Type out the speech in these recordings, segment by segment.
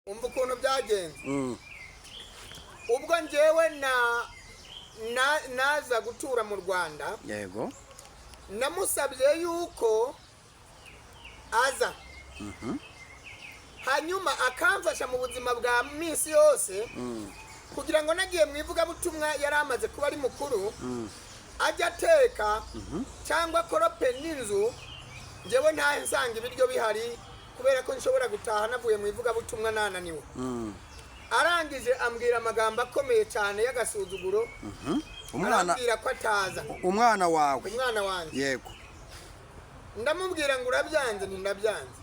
umva ukuntu byagenze ubwo njyewe naza gutura mu Rwanda yego namusabye yuko aza hanyuma akamfasha mu buzima bwa minsi yose kugira ngo nagiye mu ivugabutumwa yari amaze kuba ari mukuru ajya ateka cyangwa korope n'inzu njyewe ntahe nsanga ibiryo bihari kubera ko nshobora gutaha navuye mu ivugabutumwa nananiwe arangije ambwira amagambo akomeye cyane y'agasuzuguro arambwira ko ataza umwana wawe umwana wanjye yego ndamubwira ngo urabyanze ndabyanze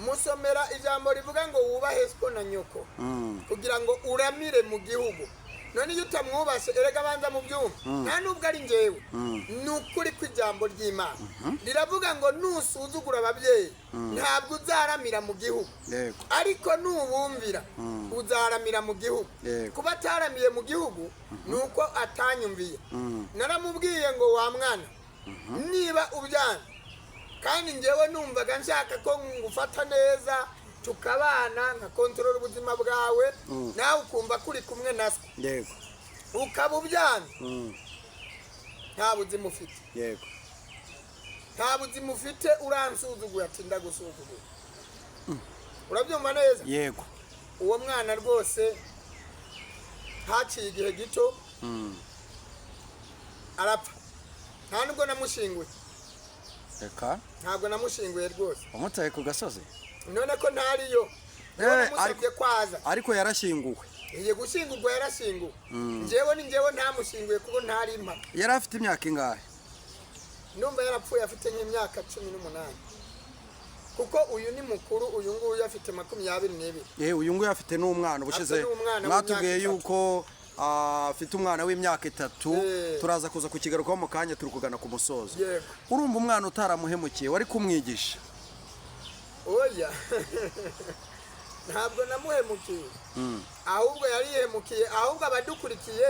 musomera ijambo rivuga ngo wubahe so na nyoko kugira ngo uramire mu gihugu none iyo utamwubashe erega abanza mu byumba nta nubwo ari njyewe ni ukuri kw'ijambo ry'Imana riravuga ngo nusuzugura ababyeyi ntabwo uzaramira mu gihugu ariko nubumvira uzaramira mu gihugu kuba ataramiye mu gihugu ni uko atanyumviye naramubwiye ngo wa mwana niba ubyanze kandi njyewe numvaga nshaka ko ngufata neza tukabana nka kontrol ubuzima bwawe nawe ukumva kuri kumwe naswe yego ukaba ubyanze nta buzima ufite yego nta buzima ufite uransuzugura ati ndagusuzugura urabyumva neza yego uwo mwana rwose haciye igihe gito arapfa nta nubwo namushinguye reka ntabwo namushinguye rwose wamutaye ku gasozi none ko ntariyo namusabye kwaza ariko yarashinguwe iye gushingurwa yarashinguwe njyewe ni njyewe ntamushinguye kuko ntari impa yari afite imyaka ingahe numva yarapfuye afite nk'imyaka 18 kuko uyu ni mukuru uyu nguyu afite 22 uyu nguyu afite n'umwana ubushize mwatubwiye yuko afite umwana w'imyaka 3 turaza kuza kukigarukaho mu kanya turi kugana ku musozo urumva umwana utaramuhemukiye wari kumwigisha oya ntabwo namuhemukiye ahubwo yari yihemukiye ahubwo abadukurikiye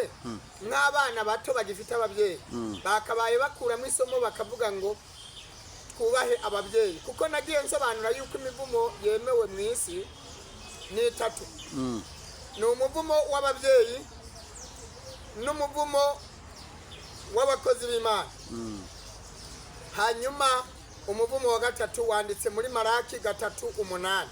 nk'abana bato bagifite ababyeyi bakabaye bakuramo isomo bakavuga ngo twubahe ababyeyi kuko nagiye nsobanura yuko imivumo yemewe mu isi ni 3 ni umuvumo w'ababyeyi n'umuvumo w'abakozi b'Imana hanyuma umuvumo wa 3 wanditse muri Maraki 3:8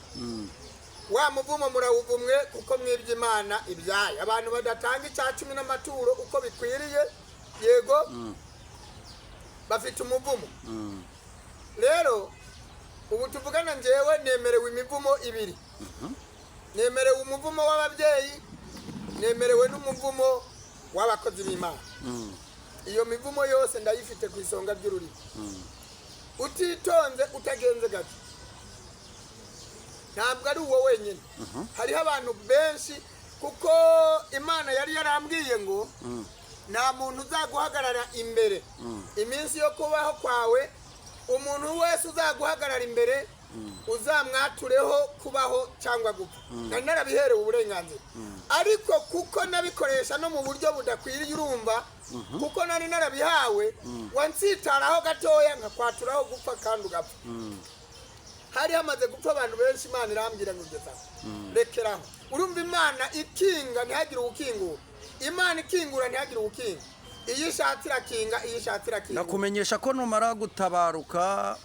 wa muvumo murawuvumwe kuko mwibye Imana ibyaye abantu badatanga icya 10 n'amaturo uko bikwiriye yego bafite umuvumo rero ubu tuvugana njyewe nemerewe imivumo 2 nemerewe umuvumo w'ababyeyi nemerewe n'umuvumo w'abakozi b'Imana iyo mivumo yose ndayifite ku isonga ry'ururimi utitonze utagenze gato ntabwo ari uwo wenyine hariho abantu benshi kuko Imana yari yarambwiye ngo nta muntu uzaguhagarara imbere iminsi yo kubaho kwawe umuntu wese uzaguhagarara imbere uzamwatureho kubaho cyangwa gupfa narabiherewe uburenganzira ariko kuko nabikoresha no mu buryo budakwiriye urumva kuko nari narabihawe wansitaraho gatoya nkakwaturaho gupfa kandi ugapfa hari hamaze gupfa abantu benshi Imana irambwira ngo ugeza rekeraho urumva Imana ikinga ntihagire ubukingura Imana ikingura ntihagire ubukinga iyo ishatira kinga iyo ishatira kinga nakumenyesha ko numara gutabaruka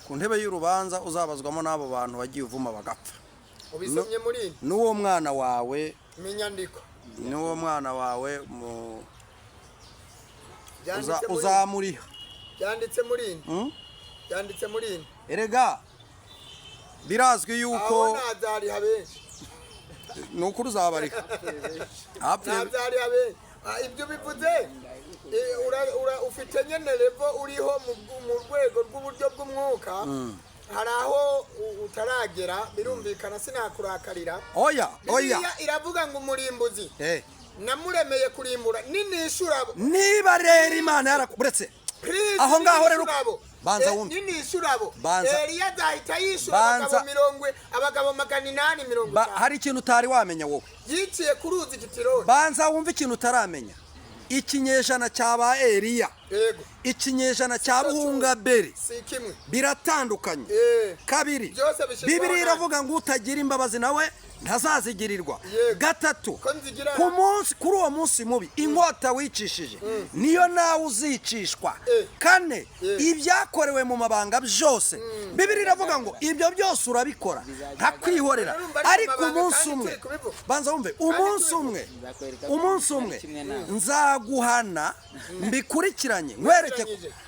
ku ntebe y'urubanza uzabazwamo n'abo bantu bagiye uvuma bagapfa ubisomye muri n'uwo mwana wawe menyandiko n'uwo mwana wawe uzamuriha byanditse muri byanditse muri erega birazwi yuko nazariha benshi ni ukuri uzabarika nazariha benshi ibyo bivuze ufite nyene levo uriho mu rwego rw'uburyo bw'umwuka hari aho utaragera birumvikana sinakurakarira oya iravuga ngo umurimbuzi namuremeye kurimbura ninishurabo niba rero Imana yarakuretse aho ngaho rero banza wumve ninishurabo Eliya azahita yishura abagabo 850 hari ikintu utari wamenya wowe yiciye ku ruzi Kitironi banza wumve ikintu utaramenya ikinyejana cyaba Eliya ikinyejana cya buhungabere biratandukanye. Kabiri, Bibiliya iravuga ngo utagira imbabazi nawe ntazazigirirwa. Gatatu, kuri uwo munsi mubi inkota wicishije niyo nawe uzicishwa. Kane, ibyakorewe mu mabanga byose Bibiliya iravuga ngo ibyo byose urabikora ntakwihorera, ariko umunsi umwe, banza wumve, umunsi umwe nzaguhana mbikurikiranye nkwereke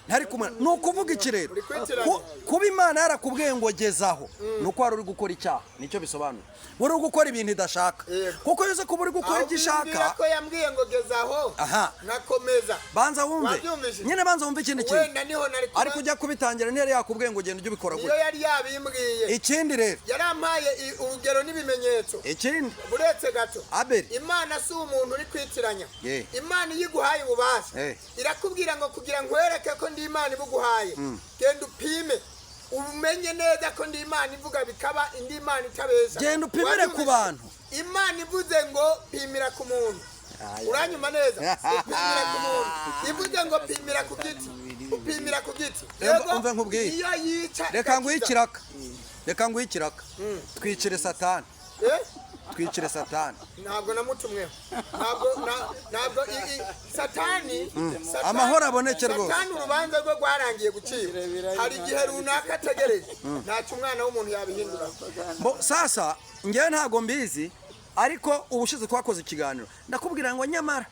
ntari kumwe. Ni ukuvuga iki rero? Kuba Imana yarakubwiye ngo gezaho ni uko wari uri gukora icyaha, nicyo bisobanura. Wari uri gukora ibintu idashaka, kuko yuze kuba uri gukora igishaka. Ko yambwiye ngo gezaho nakomeza. Banza wumve nyine, banza wumve ikindi kintu, ariko ujya kubitangira ntiyari yakubwiye ngo genda ujye ubikora gutya. Niyo yari yabimbwiye. Ikindi rero yarampaye urugero n'ibimenyetso. Ikindi buretse gato, Abeli, Imana si umuntu uri kwitiranya. Imana iyo iguhaye ububasha irakubwira ngo kugira ngo wereke ko ndi Imana ibuguhaye, genda upime umenye neza ko ndi Imana ivuga bikaba indi Imana itabesha. Genda upimire ku bantu. Imana ivuze ngo pimira ku muntu, uranyuma neza, upimira ku muntu. Ivuze ngo pimira ku giti, upimira ku giti. Umve nkubwiye, iyo yica reka nguhe ikiraka, twicire Satani. Twicire Satani. Ntabwo namutumweho, ntabwo Satani amahoro aboneke rwose. Satani urubanza rwe rwarangiye gucira, hari igihe runaka ategereje, ntacyo umwana w'umuntu yabihindura. Sasa ngewe ntabwo mbizi, ariko ubushize twakoze ikiganiro ndakubwira ngo nyamara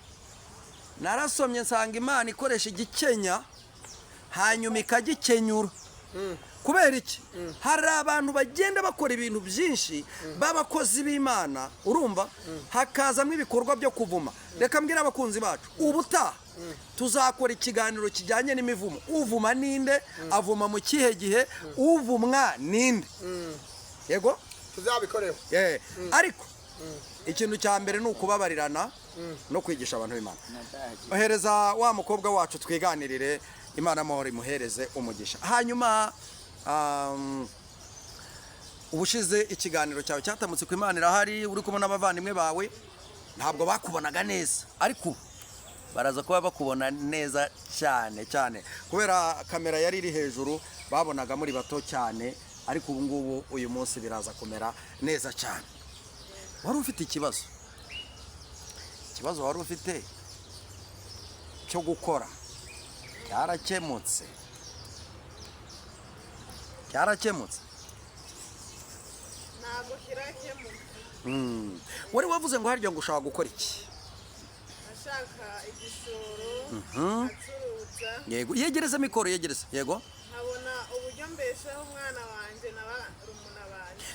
narasomye nsanga Imana ikoresha igikenya hanyuma ikagikenyura. Kubera iki? Hari abantu bagenda bakora ibintu byinshi b'abakozi b'Imana, urumva, hakazamo ibikorwa byo kuvuma. Reka mbwira abakunzi bacu, ubutaha tuzakora ikiganiro kijyanye n'imivumo. Uvuma ninde, avuma mu kihe gihe, uvumwa ninde. Yego tuzabikoreho. Ariko ikintu cya mbere ni ukubabarirana no kwigisha abantu b'Imana. Ohereza wa mukobwa wacu twiganirire, Imana amahoro imuhereze umugisha. Hanyuma ubushize ikiganiro cyawe cyatamutse ku Imana irahari, uri kumwe n'abavandimwe bawe, ntabwo bakubonaga neza, ariko baraza kuba bakubona neza cyane cyane kubera kamera yari iri hejuru, babonaga muri bato cyane, ariko ubu ngubu uyu munsi biraza kumera neza cyane. Wari ufite ikibazo wari ufite cyo gukora cyarakemutse. Ntabwo kirakemutse. Wari wavuze ngo harya ngo ushaka gukora iki? Ashaka igishoro, acuruza. Yego, yegereza mikoro, yegereza. Yego. Nkabona uburyo mbeshaho umwana wanjye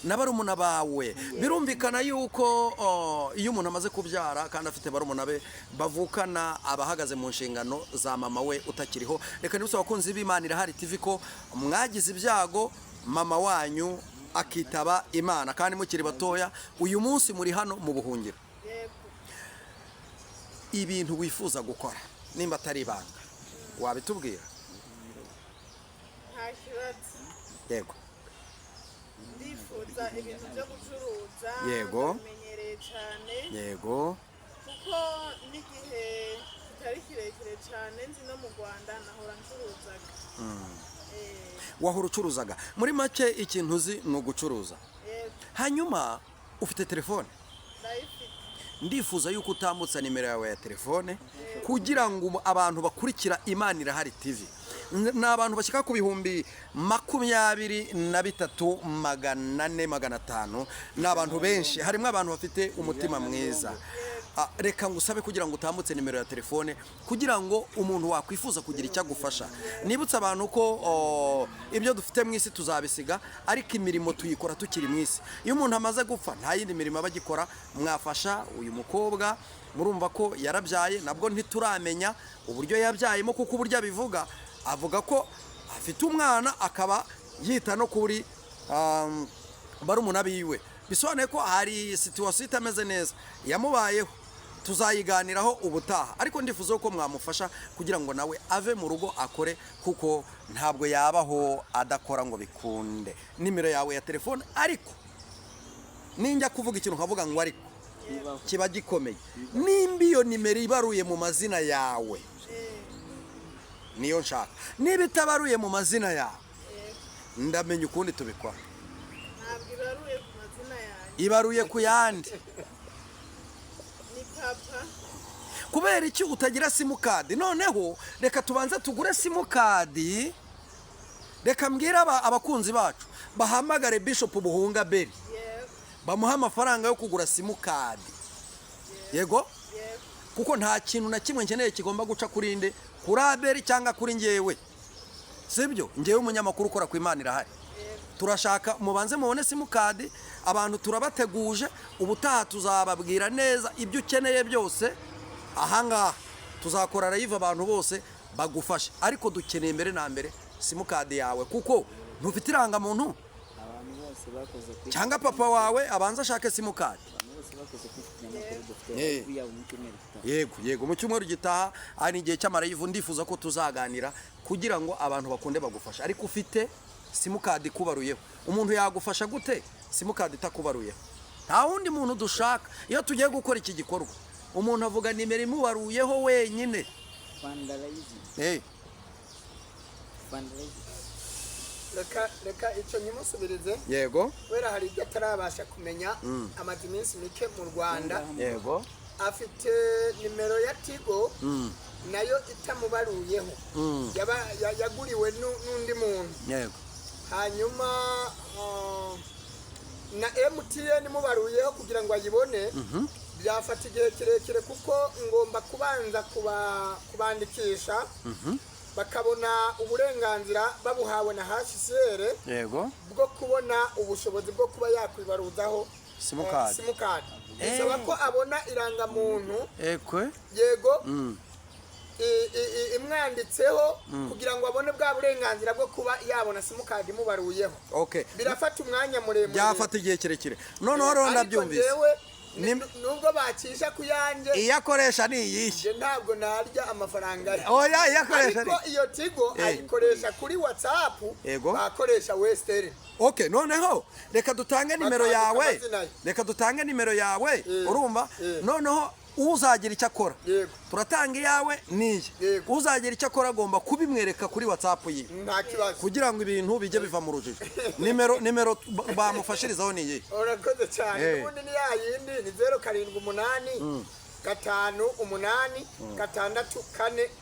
n'abarumuna bawe. Birumvikana yuko iyo umuntu amaze kubyara kandi afite barumuna be bavukana abahagaze mu nshingano za mama we utakiriho. Reka nibusaba abakunzi b'Imana irahari TV ko mwagize ibyago mama wanyu akitaba Imana kandi mukiri batoya, uyu munsi muri hano mu buhungiro. Ibintu wifuza gukora nimba atari ibanga wabitubwira? Nta kibazo. Yego. Ndifuza ibintu byo gucuruza. Yego. Bimenyereye cyane. Yego. Kuko n'igihe kitari kirekire cyane nzi no mu Rwanda nahora ncuruzaga. Wahora ucuruzaga. Muri make ikintu uzi ni ugucuruza. Hanyuma ufite telefone? Ndifuza yuko utambutsa nimero yawe ya telefone kugira ngo abantu bakurikira Imana irahari TV. Ni abantu bashyika ku bihumbi 23,400-500. Ni abantu benshi, harimo abantu bafite umutima mwiza. Reka ngusabe kugira ngo utambutse nimero ya telefone kugira ngo umuntu wakwifuza kugira icyo agufasha. Nibutsa abantu ko ibyo dufite mu isi tuzabisiga, ariko imirimo tuyikora tukiri mu isi. Iyo umuntu amaze gupfa nta yindi mirimo abagikora. Mwafasha uyu mukobwa, murumva ko yarabyaye, nabwo ntituramenya uburyo yabyayemo, kuko uburyo abivuga avuga ko afite umwana akaba yita no kuri barumuna biwe. Bisobanuye ko hari situation itameze neza yamubayeho, tuzayiganiraho ubutaha, ariko ndifuza ko mwamufasha kugira ngo nawe ave mu rugo akore, kuko ntabwo yabaho adakora ngo bikunde. Nimero yawe ya telefone, ariko ninjya kuvuga ikintu nkavuga ngo ariko kiba gikomeye, nimba iyo nimero ibaruye mu mazina yawe niyo nshaka. Niba itabaruye mu mazina yawe ndamenya ukundi tubikora. ntabwo ibaruye ku mazina yanjye, Ibaruye ku yandi. ni papa. Kubera iki utagira simukadi? Noneho reka tubanze tugure simukadi. Reka mbwira abakunzi bacu bahamagare Bishop Buhunga Beri bamuha amafaranga yo kugura simukadi. Yego? Kuko nta kintu na kimwe nkeneye kigomba guca kuri inde, kuri Aberi cyangwa kuri njyewe. Sibyo? Njyewe umunyamakuru ukora ku Imana irahari. Turashaka mubanze mubone simukadi, abantu turabateguje, ubutaha tuzababwira neza ibyo ukeneye byose. Ahangaha tuzakora live abantu bose bagufashe, ariko dukeneye mbere na mbere simukadi yawe, kuko ntufite irangamuntu. Abantu bose bakoze kuri cyangwa papa wawe abanza ashake simukadi. Yego mu cyumweru gitaha ari igihe cy'amarayivu, ndifuza ko tuzaganira kugira ngo abantu bakunde bagufasha. Ariko ufite simukadi kubaruyeho, umuntu yagufasha gute simukadi itakubaruyeho? Nta wundi muntu dushaka. Iyo tugiye gukora iki gikorwa umuntu avuga nimero imubaruyeho wenyine. Reka icyo nyimusubirize. Yego. Wera hari ibyo atarabasha kumenya. Amaze iminsi mike mu Rwanda. Yego. Afite nimero ya Tigo nayo itamubaruyeho. Yaguriwe n'undi muntu. Yego. Hanyuma na MTN mubaruyeho kugira ngo ayibone. Byafata igihe kirekire kuko ngomba kubanza kubandikisha. Bakabona uburenganzira babuhawe na HCR. Yego. Bwo kubona ubushobozi bwo kuba yakwibaruzaho simukadi. Bisaba ko abona irangamuntu. Yego. Imwanditseho kugira ngo abone bwa burenganzira bwo kuba yabona simukadi imubaruyeho. Birafata umwanya muremure. Byafata igihe kirekire. Noneho ronda byumvise. Nubwo bakisha kuyanjye iyakoresha ni iyihe? Ntabwo narya amafaranga ye. Oya, iyakoresha ni ariko iyo Tigo ayikoresha kuri WhatsApp, bakoresha Western. Noneho reka dutange nimero yawe. Urumva? Noneho uzagira icyo akora, turatanga iyawe niye. Uzagira icyo akora agomba kubimwereka kuri WhatsApp ye, nta kibazo, kugira ngo ibintu bijye biva mu rujijo. Nimero bamufashirizaho niye. Urakoze cyane. Ubundi ni yayindi ni 078 5 8 6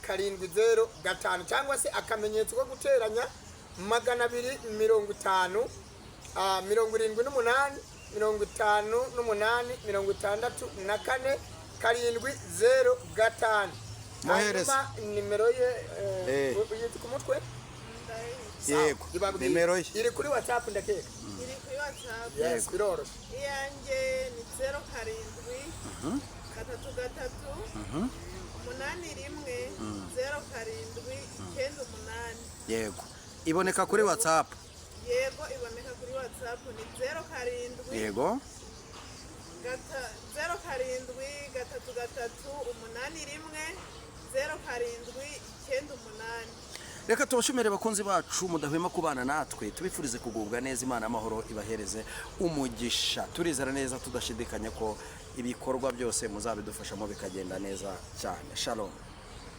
4 7 cyangwa se akamenyetso ko guteranya 250 78 58 64 Muhereza nimero ye uyita ku mutwe. Yego, nimero ye iri kuri WhatsApp ndakeka. Iri kuri WhatsApp. Yes, biroroshye. Iyanjye ni 07 3 8 Yego. Iboneka kuri WhatsApp. Yego, iboneka kuri WhatsApp ni 07 Yego. 07 8 Reka tubashimire bakunzi bacu mudahwema kubana natwe, tubifurize kugubwa neza. Imana amahoro ibahereze umugisha. Turizera neza tudashidikanya ko ibikorwa byose muzabidufashamo bikagenda neza cyane. Shalom.